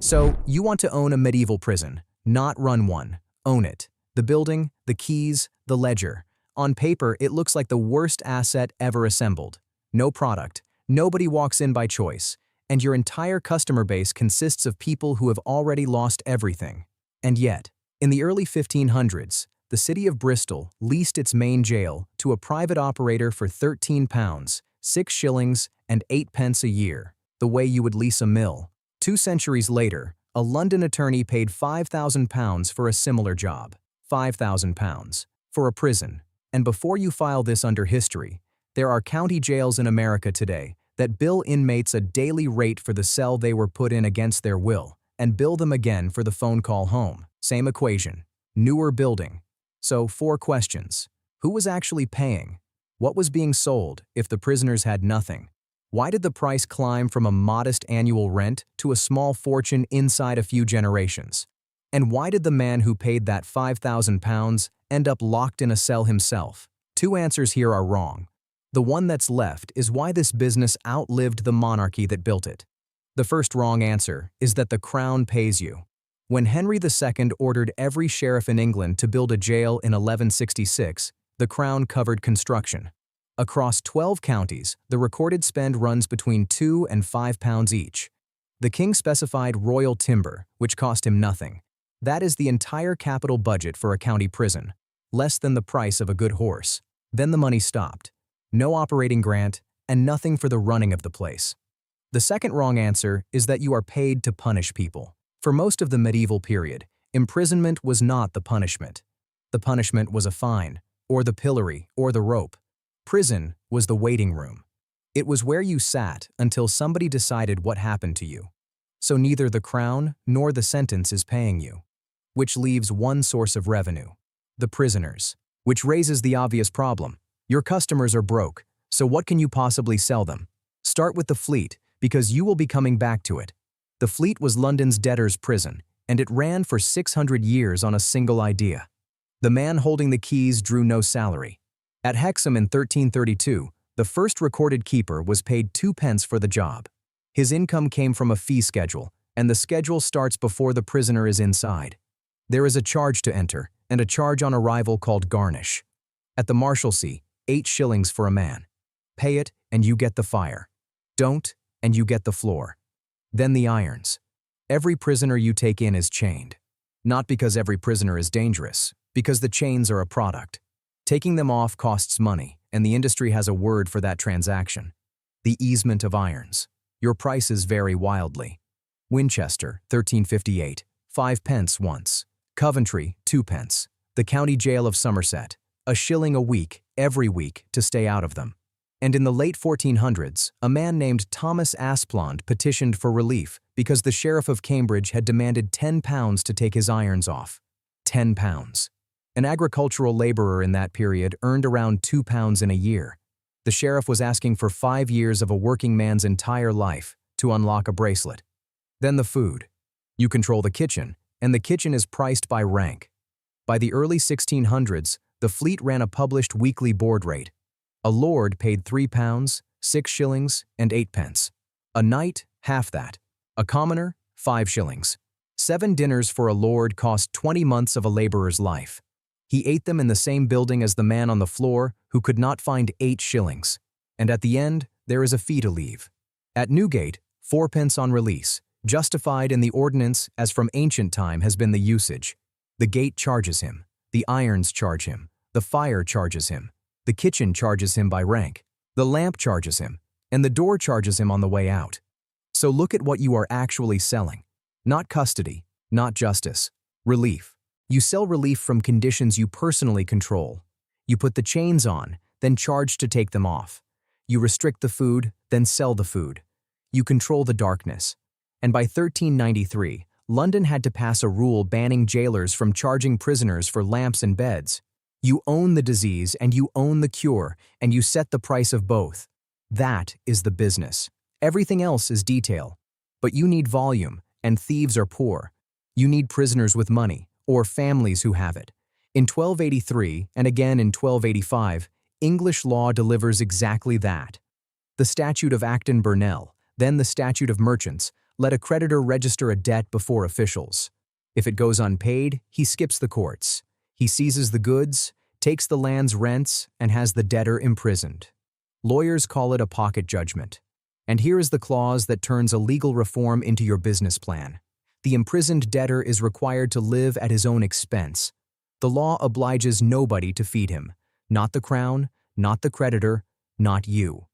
So, you want to own a medieval prison, not run one. Own it. The building, the keys, the ledger. On paper, it looks like the worst asset ever assembled. No product, nobody walks in by choice, and your entire customer base consists of people who have already lost everything. And yet, in the early 1500s, the city of Bristol leased its main jail to a private operator for £13, 6 shillings, and 8 pence a year, the way you would lease a mill. 2 centuries later, a London attorney paid £5,000 for a similar job. £5,000 for a prison. And before you file this under history, there are county jails in America today that bill inmates a daily rate for the cell they were put in against their will, and bill them again for the phone call home. Same equation. Newer building. So, 4 questions. Who was actually paying? What was being sold if the prisoners had nothing? Why did the price climb from a modest annual rent to a small fortune inside a few generations? And why did the man who paid that £5,000 end up locked in a cell himself? 2 answers here are wrong. The one that's left is why this business outlived the monarchy that built it. The first wrong answer is that the Crown pays you. When Henry II ordered every sheriff in England to build a jail in 1166, the Crown covered construction. Across 12 counties, the recorded spend runs between £2 and £5 each. The king specified royal timber, which cost him nothing. That is the entire capital budget for a county prison, less than the price of a good horse. Then the money stopped. No operating grant, and nothing for the running of the place. The second wrong answer is that you are paid to punish people. For most of the medieval period, imprisonment was not the punishment. The punishment was a fine, or the pillory, or the rope. Prison was the waiting room. It was where you sat until somebody decided what happened to you. So neither the Crown nor the sentence is paying you. Which leaves one source of revenue: the prisoners. Which raises the obvious problem. Your customers are broke, so what can you possibly sell them? Start with the Fleet, because you will be coming back to it. The Fleet was London's debtors' prison, and it ran for 600 years on a single idea. The man holding the keys drew no salary. At Hexham in 1332, the first recorded keeper was paid 2 pence for the job. His income came from a fee schedule, and the schedule starts before the prisoner is inside. There is a charge to enter, and a charge on arrival called garnish. At the Marshalsea, 8 shillings for a man. Pay it, and you get the fire. Don't, and you get the floor. Then the irons. Every prisoner you take in is chained. Not because every prisoner is dangerous, because the chains are a product. Taking them off costs money, and the industry has a word for that transaction: the easement of irons. Your prices vary wildly. Winchester, 1358, 5 pence once. Coventry, 2 pence. The county jail of Somerset, a shilling a week, every week, to stay out of them. And in the late 1400s, a man named Thomas Asplund petitioned for relief because the Sheriff of Cambridge had demanded £10 to take his irons off. £10. An agricultural laborer in that period earned around £2 in a year. The sheriff was asking for 5 years of a working man's entire life to unlock a bracelet. Then the food. You control the kitchen, and the kitchen is priced by rank. By the early 1600s, the Fleet ran a published weekly board rate. A lord paid £3, 6 shillings, and 8 pence. A knight, half that. A commoner, 5 shillings. 7 dinners for a lord cost 20 months of a laborer's life. He ate them in the same building as the man on the floor who could not find 8 shillings. And at the end, there is a fee to leave. At Newgate, 4 pence on release, justified in the ordinance as from ancient time has been the usage. The gate charges him, the irons charge him, the fire charges him, the kitchen charges him by rank, the lamp charges him, and the door charges him on the way out. So look at what you are actually selling. Not custody, not justice. Relief. You sell relief from conditions you personally control. You put the chains on, then charge to take them off. You restrict the food, then sell the food. You control the darkness. And by 1393, London had to pass a rule banning jailers from charging prisoners for lamps and beds. You own the disease and you own the cure, and you set the price of both. That is the business. Everything else is detail. But you need volume, and thieves are poor. You need prisoners with money, or families who have it. In 1283, and again in 1285, English law delivers exactly that. The Statute of Acton Burnell, then the Statute of Merchants, Let a creditor register a debt before officials. If it goes unpaid, he skips the courts. He seizes the goods, takes the land's rents, and has the debtor imprisoned. Lawyers call it a pocket judgment. And here is the clause that turns a legal reform into your business plan. The imprisoned debtor is required to live at his own expense. The law obliges nobody to feed him. Not the crown, not the creditor, not you.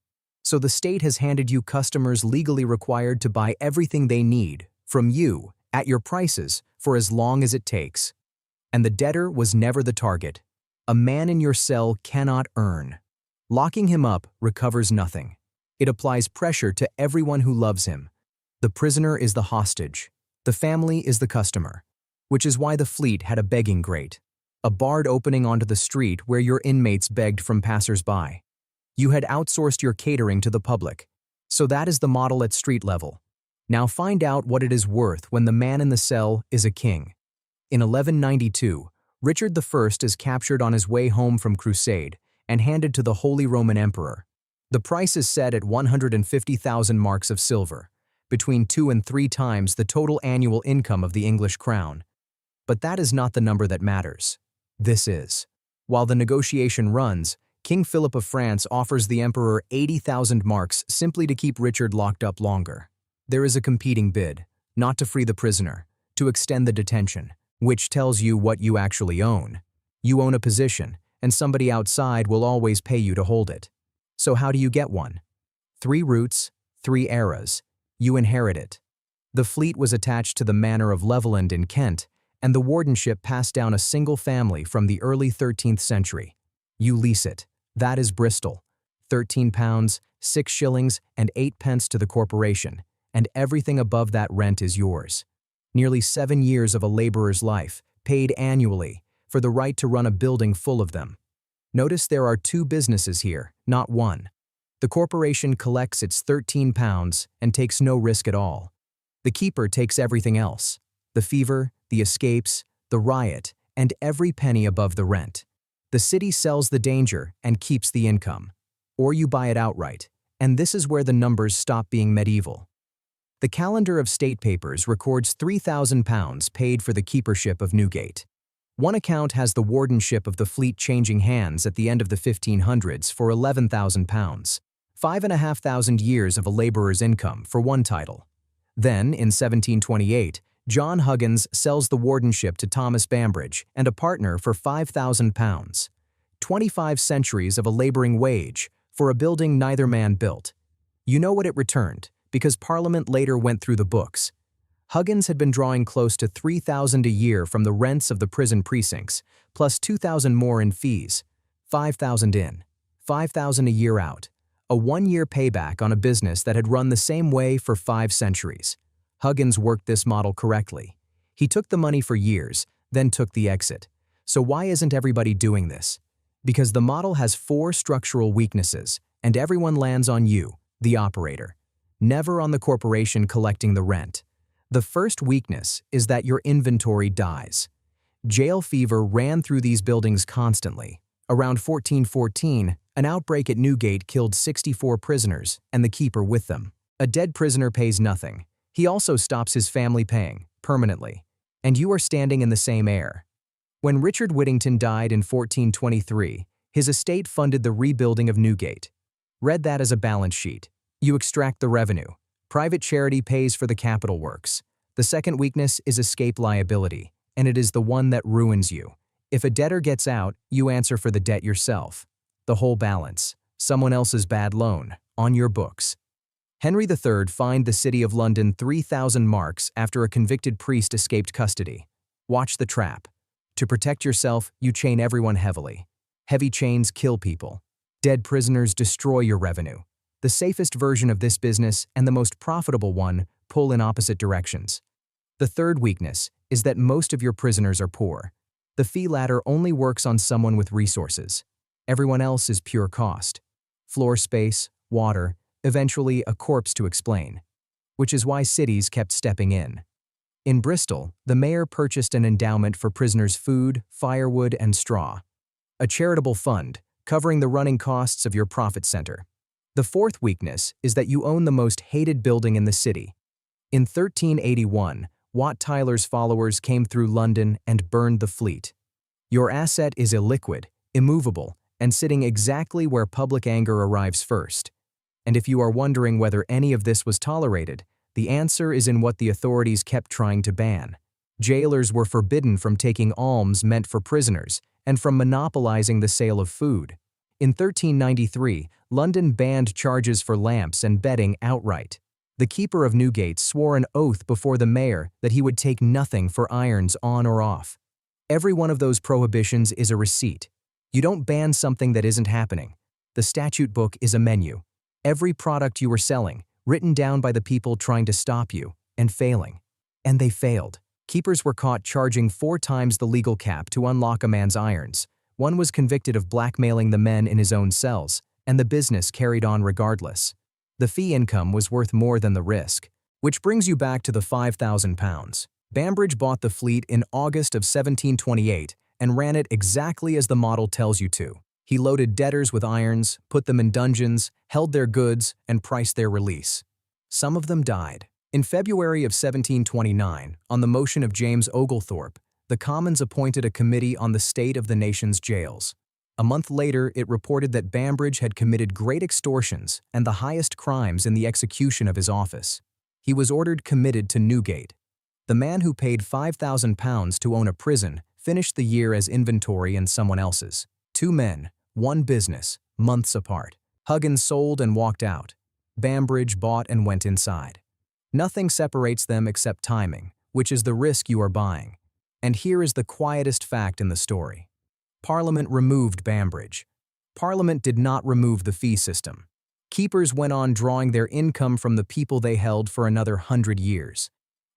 So the state has handed you customers legally required to buy everything they need from you at your prices for as long as it takes. And the debtor was never the target. A man in your cell cannot earn. Locking him up recovers nothing. It applies pressure to everyone who loves him. The prisoner is the hostage. The family is the customer. Which is why the Fleet had a begging grate, a barred opening onto the street where your inmates begged from passers-by. You had outsourced your catering to the public. So that is the model at street level. Now find out what it is worth when the man in the cell is a king. In 1192, Richard I is captured on his way home from crusade and handed to the Holy Roman Emperor. The price is set at 150,000 marks of silver, between 2 and 3 times the total annual income of the English crown. But that is not the number that matters. This is. While the negotiation runs, King Philip of France offers the emperor 80,000 marks simply to keep Richard locked up longer. There is a competing bid, not to free the prisoner, to extend the detention, which tells you what you actually own. You own a position, and somebody outside will always pay you to hold it. So how do you get one? 3 roots, 3 eras. You inherit it. The Fleet was attached to the manor of Leveland in Kent, and the wardenship passed down a single family from the early 13th century. You lease it. That is Bristol. £13, 6 shillings, and 8 pence to the corporation, and everything above that rent is yours. Nearly 7 years of a laborer's life, paid annually, for the right to run a building full of them. Notice there are 2 businesses here, not one. The corporation collects its £13 and takes no risk at all. The keeper takes everything else: the fever, the escapes, the riot, and every penny above the rent. The city sells the danger and keeps the income. Or you buy it outright, and this is where the numbers stop being medieval. The calendar of state papers records £3,000 paid for the keepership of Newgate. One account has the wardenship of the Fleet changing hands at the end of the 1500s for £11,000, 5,500 years of a laborer's income for one title. Then, in 1728, John Huggins sells the wardenship to Thomas Bambridge and a partner for £5,000, 25 centuries of a laboring wage for a building neither man built. You know what it returned, because Parliament later went through the books. Huggins had been drawing close to £3,000 a year from the rents of the prison precincts, plus £2,000 more in fees, £5,000 in, £5,000 a year out, a 1-year payback on a business that had run the same way for 5 centuries. Huggins worked this model correctly. He took the money for years, then took the exit. So why isn't everybody doing this? Because the model has 4 structural weaknesses, and everyone lands on you, the operator. Never on the corporation collecting the rent. The first weakness is that your inventory dies. Jail fever ran through these buildings constantly. Around 1414, an outbreak at Newgate killed 64 prisoners, and the keeper with them. A dead prisoner pays nothing. He also stops his family paying, permanently. And you are standing in the same air. When Richard Whittington died in 1423, his estate funded the rebuilding of Newgate. Read that as a balance sheet. You extract the revenue. Private charity pays for the capital works. The second weakness is escape liability, and it is the one that ruins you. If a debtor gets out, you answer for the debt yourself. The whole balance, someone else's bad loan, on your books. Henry III fined the City of London 3,000 marks after a convicted priest escaped custody. Watch the trap. To protect yourself, you chain everyone heavily. Heavy chains kill people. Dead prisoners destroy your revenue. The safest version of this business and the most profitable one pull in opposite directions. The third weakness is that most of your prisoners are poor. The fee ladder only works on someone with resources. Everyone else is pure cost. Floor space, water, eventually a corpse to explain. Which is why cities kept stepping in. In Bristol, the mayor purchased an endowment for prisoners' food, firewood, and straw. A charitable fund, covering the running costs of your profit center. The fourth weakness is that you own the most hated building in the city. In 1381, Wat Tyler's followers came through London and burned the fleet. Your asset is illiquid, immovable, and sitting exactly where public anger arrives first. And if you are wondering whether any of this was tolerated, the answer is in what the authorities kept trying to ban. Jailers were forbidden from taking alms meant for prisoners and from monopolizing the sale of food. In 1393, London banned charges for lamps and bedding outright. The keeper of Newgate swore an oath before the mayor that he would take nothing for irons on or off. Every one of those prohibitions is a receipt. You don't ban something that isn't happening. The statute book is a menu. Every product you were selling, written down by the people trying to stop you, and failing. And they failed. Keepers were caught charging 4 times the legal cap to unlock a man's irons. One was convicted of blackmailing the men in his own cells, and the business carried on regardless. The fee income was worth more than the risk. Which brings you back to the £5,000. Bambridge bought the fleet in August of 1728 and ran it exactly as the model tells you to. He loaded debtors with irons, put them in dungeons, held their goods, and priced their release. Some of them died. In February of 1729, on the motion of James Oglethorpe, the Commons appointed a committee on the state of the nation's jails. A month later, it reported that Bambridge had committed great extortions and the highest crimes in the execution of his office. He was ordered committed to Newgate. The man who paid £5,000 to own a prison finished the year as inventory in someone else's. 2 men, 1 business, months apart. Huggins sold and walked out. Bambridge bought and went inside. Nothing separates them except timing, which is the risk you are buying. And here is the quietest fact in the story. Parliament removed Bambridge. Parliament did not remove the fee system. Keepers went on drawing their income from the people they held for another 100 years.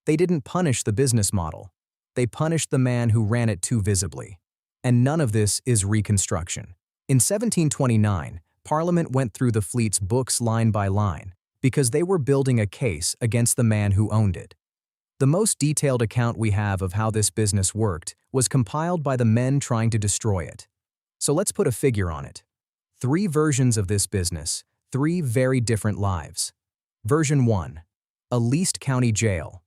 They didn't punish the business model. They punished the man who ran it too visibly. And none of this is reconstruction. In 1729, Parliament went through the fleet's books line by line because they were building a case against the man who owned it. The most detailed account we have of how this business worked was compiled by the men trying to destroy it. So let's put a figure on it. 3 versions of this business, 3 very different lives. Version 1. A leased county jail.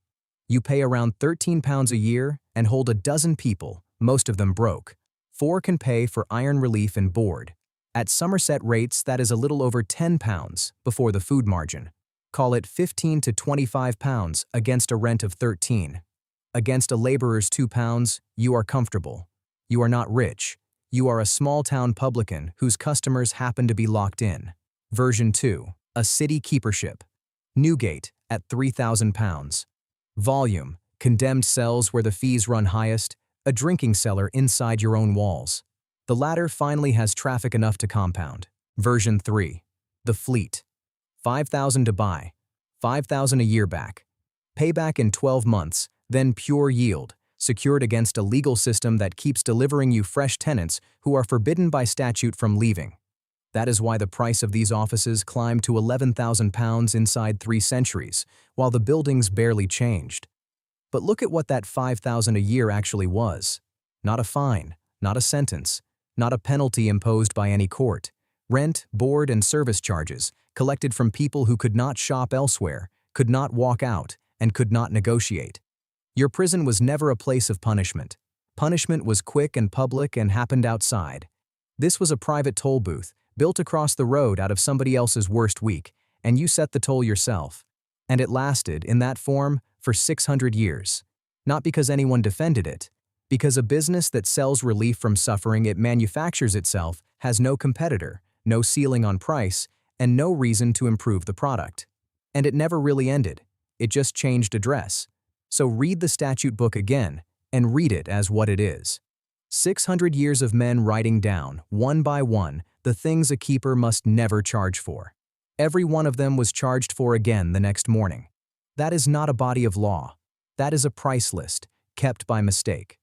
You pay around £13 a year and hold a dozen people, most of them broke. 4 can pay for iron relief and board. At Somerset rates, that is a little over £10 before the food margin. Call it £15 to £25 against a rent of £13. Against a laborer's £2, you are comfortable. You are not rich. You are a small-town publican whose customers happen to be locked in. Version 2. A city keepership. Newgate at £3,000. Volume. Condemned cells where the fees run highest. A drinking cellar inside your own walls. The latter finally has traffic enough to compound. Version 3. The fleet. $5,000 to buy, $5,000 a year back. Payback in 12 months, then pure yield, secured against a legal system that keeps delivering you fresh tenants who are forbidden by statute from leaving. That is why the price of these offices climbed to £11,000 inside 3 centuries, while the buildings barely changed. But look at what that $5,000 a year actually was. Not a fine, not a sentence, not a penalty imposed by any court. Rent, board, and service charges, collected from people who could not shop elsewhere, could not walk out, and could not negotiate. Your prison was never a place of punishment. Punishment was quick and public and happened outside. This was a private toll booth, built across the road out of somebody else's worst week, and you set the toll yourself. And it lasted, in that form, for 600 years. Not because anyone defended it, because a business that sells relief from suffering it manufactures itself has no competitor, no ceiling on price, and no reason to improve the product. And it never really ended. It just changed address. So read the statute book again, and read it as what it is. 600 years of men writing down, one by one, the things a keeper must never charge for. Every one of them was charged for again the next morning. That is not a body of law. That is a price list, kept by mistake.